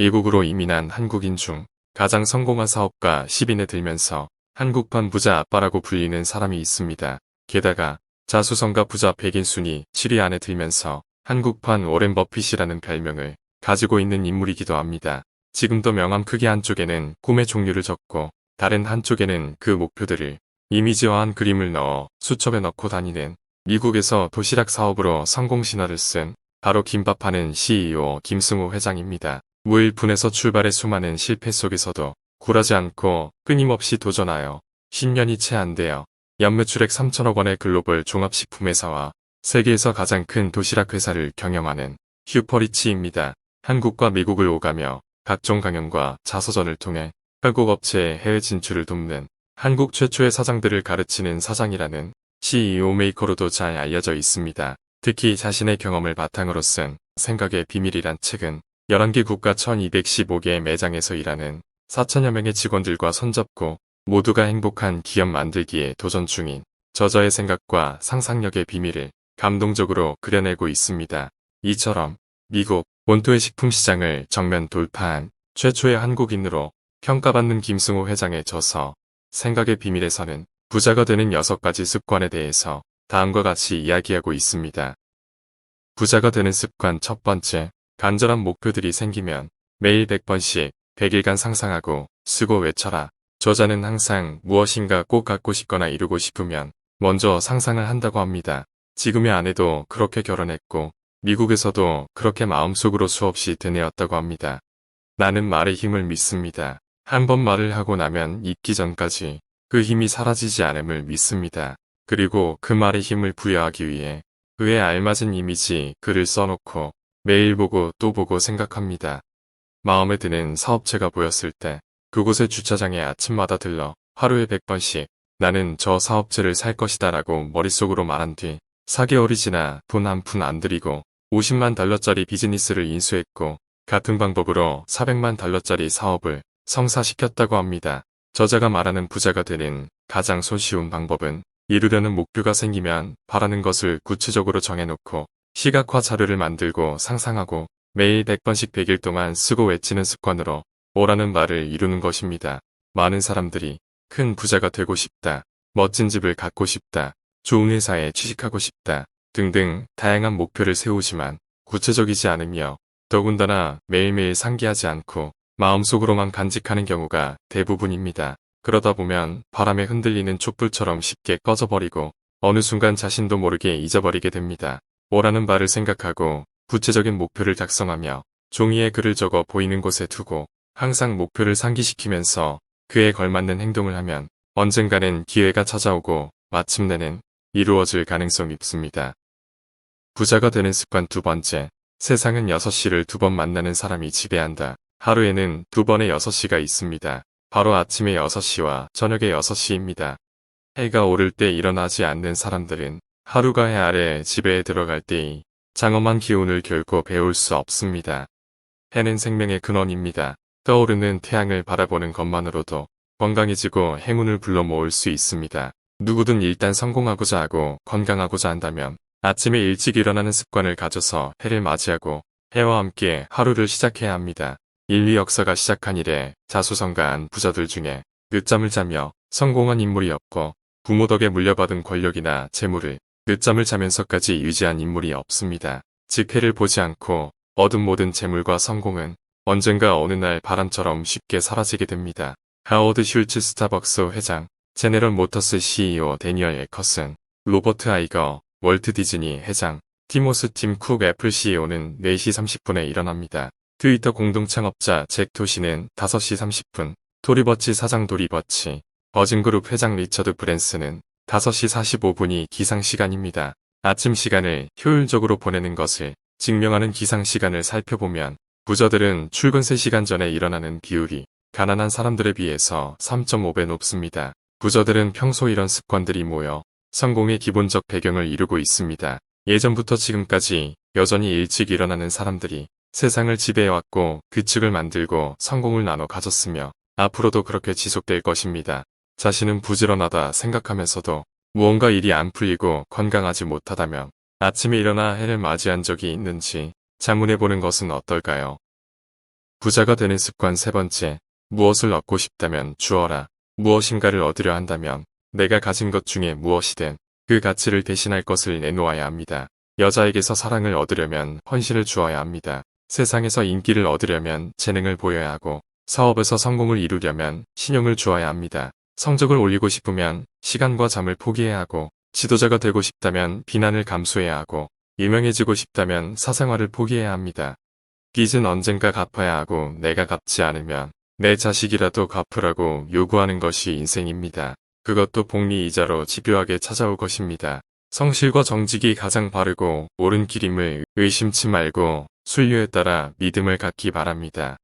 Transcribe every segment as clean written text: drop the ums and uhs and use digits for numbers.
미국으로 이민한 한국인 중 가장 성공한 사업가 10인에 들면서 한국판 부자 아빠라고 불리는 사람이 있습니다. 게다가 자수성가 부자 100인 순위 7위 안에 들면서 한국판 워렌 버핏이라는 별명을 가지고 있는 인물이기도 합니다. 지금도 명함 크기 한쪽에는 꿈의 종류를 적고 다른 한쪽에는 그 목표들을 이미지화한 그림을 넣어 수첩에 넣고 다니는 미국에서 도시락 사업으로 성공 신화를 쓴 바로 김밥하는 CEO 김승호 회장입니다. 무일푼에서 출발해 수많은 실패 속에서도 굴하지 않고 끊임없이 도전하여 10년이 채 안 되어 연매출액 3천억 원의 글로벌 종합식품회사와 세계에서 가장 큰 도시락 회사를 경영하는 슈퍼리치입니다. 한국과 미국을 오가며 각종 강연과 자서전을 통해 결국 업체의 해외 진출을 돕는 한국 최초의 사장들을 가르치는 사장이라는 CEO 메이커로도 잘 알려져 있습니다. 특히 자신의 경험을 바탕으로 쓴 생각의 비밀이란 책은 11개 국가 1215개의 매장에서 일하는 4천여 명의 직원들과 손잡고 모두가 행복한 기업 만들기에 도전 중인 저자의 생각과 상상력의 비밀을 감동적으로 그려내고 있습니다. 이처럼 미국 본토의 식품 시장을 정면 돌파한 최초의 한국인으로 평가받는 김승호 회장의 저서 생각의 비밀에서는 부자가 되는 6가지 습관에 대해서 다음과 같이 이야기하고 있습니다. 부자가 되는 습관 첫 번째, 간절한 목표들이 생기면 매일 100번씩 100일간 상상하고 쓰고 외쳐라. 저자는 항상 무엇인가 꼭 갖고 싶거나 이루고 싶으면 먼저 상상을 한다고 합니다. 지금의 아내도 그렇게 결혼했고 미국에서도 그렇게 마음속으로 수없이 되뇌었다고 합니다. 나는 말의 힘을 믿습니다. 한 번 말을 하고 나면 잊기 전까지 그 힘이 사라지지 않음을 믿습니다. 그리고 그 말의 힘을 부여하기 위해 그에 알맞은 이미지 글을 써놓고 매일 보고 또 보고 생각합니다. 마음에 드는 사업체가 보였을 때 그곳의 주차장에 아침마다 들러 하루에 100번씩 나는 저 사업체를 살 것이다 라고 머릿속으로 말한 뒤 4개월이 지나 돈 한 푼 안 들이고 50만 달러짜리 비즈니스를 인수했고 같은 방법으로 400만 달러짜리 사업을 성사시켰다고 합니다. 저자가 말하는 부자가 되는 가장 손쉬운 방법은 이루려는 목표가 생기면 바라는 것을 구체적으로 정해놓고 시각화 자료를 만들고 상상하고 매일 100번씩 100일 동안 쓰고 외치는 습관으로 오라는 말을 이루는 것입니다. 많은 사람들이 큰 부자가 되고 싶다, 멋진 집을 갖고 싶다, 좋은 회사에 취직하고 싶다 등등 다양한 목표를 세우지만 구체적이지 않으며 더군다나 매일매일 상기하지 않고 마음속으로만 간직하는 경우가 대부분입니다. 그러다 보면 바람에 흔들리는 촛불처럼 쉽게 꺼져버리고 어느 순간 자신도 모르게 잊어버리게 됩니다. 오라는 바를 생각하고 구체적인 목표를 작성하며 종이에 글을 적어 보이는 곳에 두고 항상 목표를 상기시키면서 그에 걸맞는 행동을 하면 언젠가는 기회가 찾아오고 마침내는 이루어질 가능성이 있습니다. 부자가 되는 습관 두 번째, 세상은 6시를 2번 만나는 사람이 지배한다. 하루에는 2번의 6시가 있습니다. 바로 아침의 6시와 저녁의 6시입니다. 해가 오를 때 일어나지 않는 사람들은 하루가 해 아래 지배에 들어갈 때의 장엄한 기운을 결코 배울 수 없습니다. 해는 생명의 근원입니다. 떠오르는 태양을 바라보는 것만으로도 건강해지고 행운을 불러 모을 수 있습니다. 누구든 일단 성공하고자 하고 건강하고자 한다면 아침에 일찍 일어나는 습관을 가져서 해를 맞이하고 해와 함께 하루를 시작해야 합니다. 인류 역사가 시작한 이래 자수성가한 부자들 중에 늦잠을 자며 성공한 인물이 없고 부모 덕에 물려받은 권력이나 재물을 늦잠을 자면서까지 유지한 인물이 없습니다. 즉 해를 보지 않고 얻은 모든 재물과 성공은 언젠가 어느 날 바람처럼 쉽게 사라지게 됩니다. 하워드 슐츠 스타벅스 회장, 제네럴 모터스 CEO 데니얼 에커슨, 로버트 아이거, 월트 디즈니 회장, 티모스 팀 쿡 애플 CEO는 4시 30분에 일어납니다. 트위터 공동창업자 잭 도시는 5시 30분, 토리버치 사장 도리버치, 버진그룹 회장 리처드 브랜슨은 5시 45분이 기상시간입니다. 아침 시간을 효율적으로 보내는 것을 증명하는 기상시간을 살펴보면 부자들은 출근 3시간 전에 일어나는 비율이 가난한 사람들에 비해서 3.5배 높습니다. 부자들은 평소 이런 습관들이 모여 성공의 기본적 배경을 이루고 있습니다. 예전부터 지금까지 여전히 일찍 일어나는 사람들이 세상을 지배해왔고 규칙을 만들고 성공을 나눠 가졌으며 앞으로도 그렇게 지속될 것입니다. 자신은 부지런하다 생각하면서도 무언가 일이 안 풀리고 건강하지 못하다면 아침에 일어나 해를 맞이한 적이 있는지 자문해보는 것은 어떨까요? 부자가 되는 습관 세 번째, 무엇을 얻고 싶다면 주어라. 무엇인가를 얻으려 한다면 내가 가진 것 중에 무엇이든 그 가치를 대신할 것을 내놓아야 합니다. 여자에게서 사랑을 얻으려면 헌신을 주어야 합니다. 세상에서 인기를 얻으려면 재능을 보여야 하고 사업에서 성공을 이루려면 신용을 주어야 합니다. 성적을 올리고 싶으면 시간과 잠을 포기해야 하고 지도자가 되고 싶다면 비난을 감수해야 하고 유명해지고 싶다면 사생활을 포기해야 합니다. 빚은 언젠가 갚아야 하고 내가 갚지 않으면 내 자식이라도 갚으라고 요구하는 것이 인생입니다. 그것도 복리 이자로 집요하게 찾아올 것입니다. 성실과 정직이 가장 바르고 옳은 길임을 의심치 말고 순류에 따라 믿음을 갖기 바랍니다.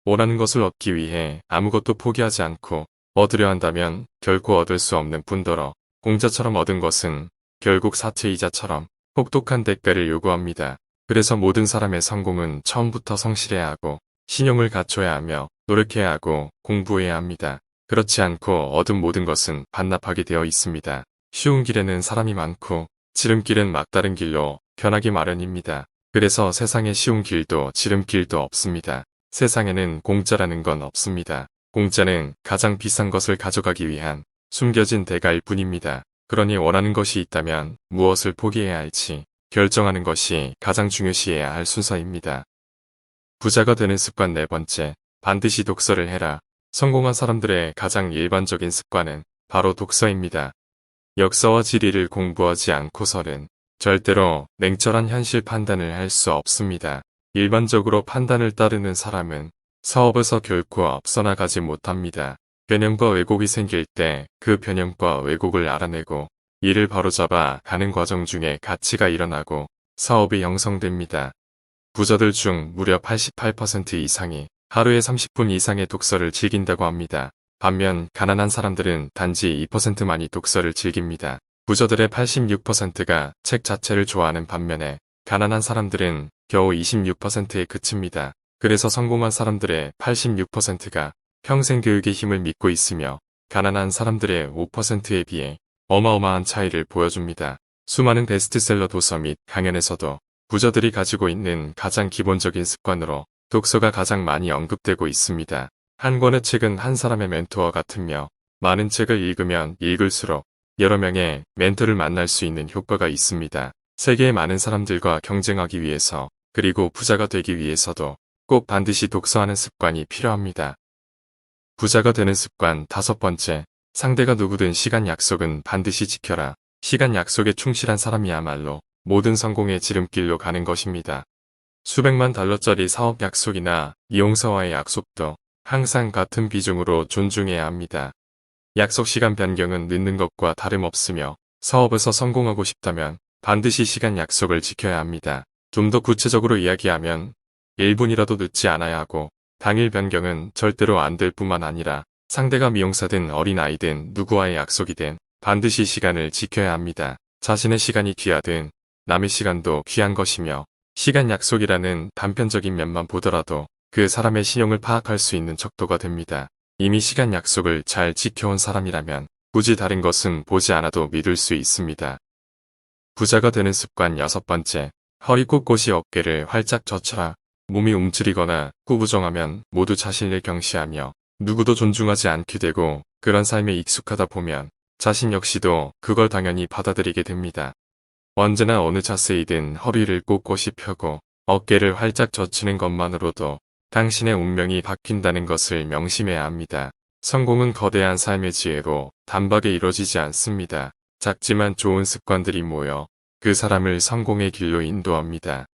원하는 것을 얻기 위해 아무것도 포기하지 않고 얻으려 한다면 결코 얻을 수 없는 뿐더러 공짜처럼 얻은 것은 결국 사채이자처럼 혹독한 대가를 요구합니다. 그래서 모든 사람의 성공은 처음부터 성실해야 하고 신용을 갖춰야 하며 노력해야 하고 공부해야 합니다. 그렇지 않고 얻은 모든 것은 반납하게 되어 있습니다. 쉬운 길에는 사람이 많고 지름길은 막다른 길로 변하기 마련입니다. 그래서 세상에 쉬운 길도 지름길도 없습니다. 세상에는 공짜라는 건 없습니다. 공짜는 가장 비싼 것을 가져가기 위한 숨겨진 대가일 뿐입니다. 그러니 원하는 것이 있다면 무엇을 포기해야 할지 결정하는 것이 가장 중요시해야 할 순서입니다. 부자가 되는 습관 네 번째, 반드시 독서를 해라. 성공한 사람들의 가장 일반적인 습관은 바로 독서입니다. 역사와 지리를 공부하지 않고서는 절대로 냉철한 현실 판단을 할 수 없습니다. 일반적으로 판단을 따르는 사람은 사업에서 결코 앞서 나가지 못합니다. 변형과 왜곡이 생길 때 그 변형과 왜곡을 알아내고 이를 바로잡아 가는 과정 중에 가치가 일어나고 사업이 형성됩니다. 부자들 중 무려 88% 이상이 하루에 30분 이상의 독서를 즐긴다고 합니다. 반면 가난한 사람들은 단지 2%만이 독서를 즐깁니다. 부자들의 86%가 책 자체를 좋아하는 반면에 가난한 사람들은 겨우 26%에 그칩니다. 그래서 성공한 사람들의 86%가 평생 교육의 힘을 믿고 있으며 가난한 사람들의 5%에 비해 어마어마한 차이를 보여줍니다. 수많은 베스트셀러 도서 및 강연에서도 부자들이 가지고 있는 가장 기본적인 습관으로 독서가 가장 많이 언급되고 있습니다. 한 권의 책은 한 사람의 멘토와 같으며 많은 책을 읽으면 읽을수록 여러 명의 멘토를 만날 수 있는 효과가 있습니다. 세계의 많은 사람들과 경쟁하기 위해서 그리고 부자가 되기 위해서도 꼭 반드시 독서하는 습관이 필요합니다. 부자가 되는 습관 다섯 번째, 상대가 누구든 시간 약속은 반드시 지켜라. 시간 약속에 충실한 사람이야말로 모든 성공의 지름길로 가는 것입니다. 수백만 달러짜리 사업 약속이나 이용사와의 약속도 항상 같은 비중으로 존중해야 합니다. 약속 시간 변경은 늦는 것과 다름없으며 사업에서 성공하고 싶다면 반드시 시간 약속을 지켜야 합니다. 좀 더 구체적으로 이야기하면 1분이라도 늦지 않아야 하고 당일 변경은 절대로 안 될 뿐만 아니라 상대가 미용사든 어린아이든 누구와의 약속이든 반드시 시간을 지켜야 합니다. 자신의 시간이 귀하든 남의 시간도 귀한 것이며 시간 약속이라는 단편적인 면만 보더라도 그 사람의 신용을 파악할 수 있는 척도가 됩니다. 이미 시간 약속을 잘 지켜온 사람이라면 굳이 다른 것은 보지 않아도 믿을 수 있습니다. 부자가 되는 습관 여섯 번째, 허리 꼿꼿이 어깨를 활짝 젖혀라. 몸이 움츠리거나 꾸부정하면 모두 자신을 경시하며 누구도 존중하지 않게 되고 그런 삶에 익숙하다 보면 자신 역시도 그걸 당연히 받아들이게 됩니다. 언제나 어느 자세이든 허리를 꼿꼿이 펴고 어깨를 활짝 젖히는 것만으로도 당신의 운명이 바뀐다는 것을 명심해야 합니다. 성공은 거대한 삶의 지혜로 단박에 이루어지지 않습니다. 작지만 좋은 습관들이 모여 그 사람을 성공의 길로 인도합니다.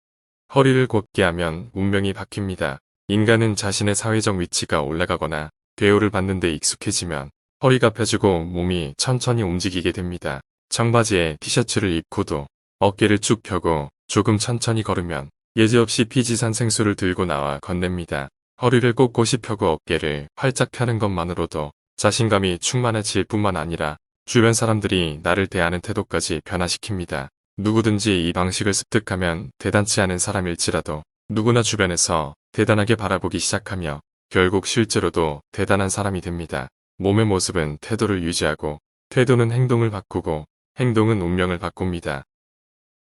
허리를 곧게 하면 운명이 바뀝니다. 인간은 자신의 사회적 위치가 올라가거나 대우를 받는 데 익숙해지면 허리가 펴지고 몸이 천천히 움직이게 됩니다. 청바지에 티셔츠를 입고도 어깨를 쭉 펴고 조금 천천히 걸으면 예지없이 피지산 생수를 들고 나와 건넵니다. 허리를 꼿꼿이 펴고 어깨를 활짝 펴는 것만으로도 자신감이 충만해질 뿐만 아니라 주변 사람들이 나를 대하는 태도까지 변화시킵니다. 누구든지 이 방식을 습득하면 대단치 않은 사람일지라도 누구나 주변에서 대단하게 바라보기 시작하며 결국 실제로도 대단한 사람이 됩니다. 몸의 모습은 태도를 유지하고 태도는 행동을 바꾸고 행동은 운명을 바꿉니다.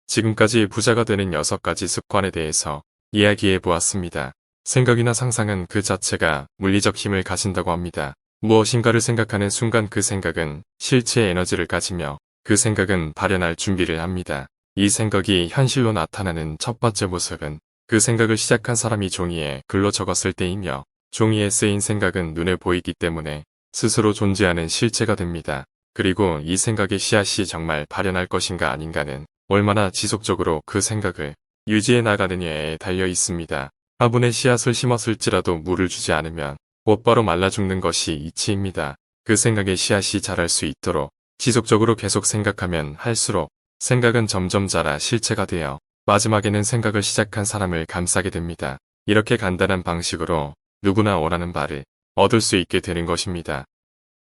지금까지 부자가 되는 6가지 습관에 대해서 이야기해 보았습니다. 생각이나 상상은 그 자체가 물리적 힘을 가진다고 합니다. 무엇인가를 생각하는 순간 그 생각은 실체의 에너지를 가지며 그 생각은 발현할 준비를 합니다. 이 생각이 현실로 나타나는 첫 번째 모습은 그 생각을 시작한 사람이 종이에 글로 적었을 때이며 종이에 쓰인 생각은 눈에 보이기 때문에 스스로 존재하는 실체가 됩니다. 그리고 이 생각의 씨앗이 정말 발현할 것인가 아닌가는 얼마나 지속적으로 그 생각을 유지해 나가느냐에 달려 있습니다. 화분에 씨앗을 심었을지라도 물을 주지 않으면 곧바로 말라 죽는 것이 이치입니다. 그 생각의 씨앗이 자랄 수 있도록 지속적으로 계속 생각하면 할수록 생각은 점점 자라 실체가 되어 마지막에는 생각을 시작한 사람을 감싸게 됩니다. 이렇게 간단한 방식으로 누구나 원하는 바를 얻을 수 있게 되는 것입니다.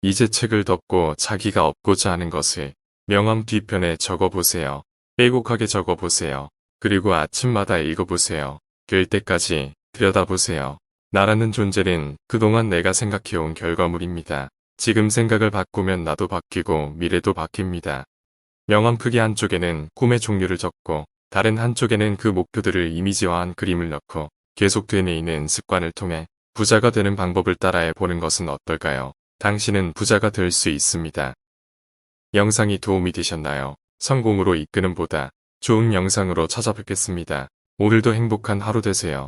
이제 책을 덮고 자기가 얻고자 하는 것을 명함 뒤편에 적어보세요. 빼곡하게 적어보세요. 그리고 아침마다 읽어보세요. 될 때까지 들여다보세요. 나라는 존재는 그동안 내가 생각해온 결과물입니다. 지금 생각을 바꾸면 나도 바뀌고 미래도 바뀝니다. 명함 크기 한쪽에는 꿈의 종류를 적고 다른 한쪽에는 그 목표들을 이미지화한 그림을 넣고 계속 되뇌이는 습관을 통해 부자가 되는 방법을 따라해 보는 것은 어떨까요? 당신은 부자가 될 수 있습니다. 영상이 도움이 되셨나요? 성공으로 이끄는 보다 좋은 영상으로 찾아뵙겠습니다. 오늘도 행복한 하루 되세요.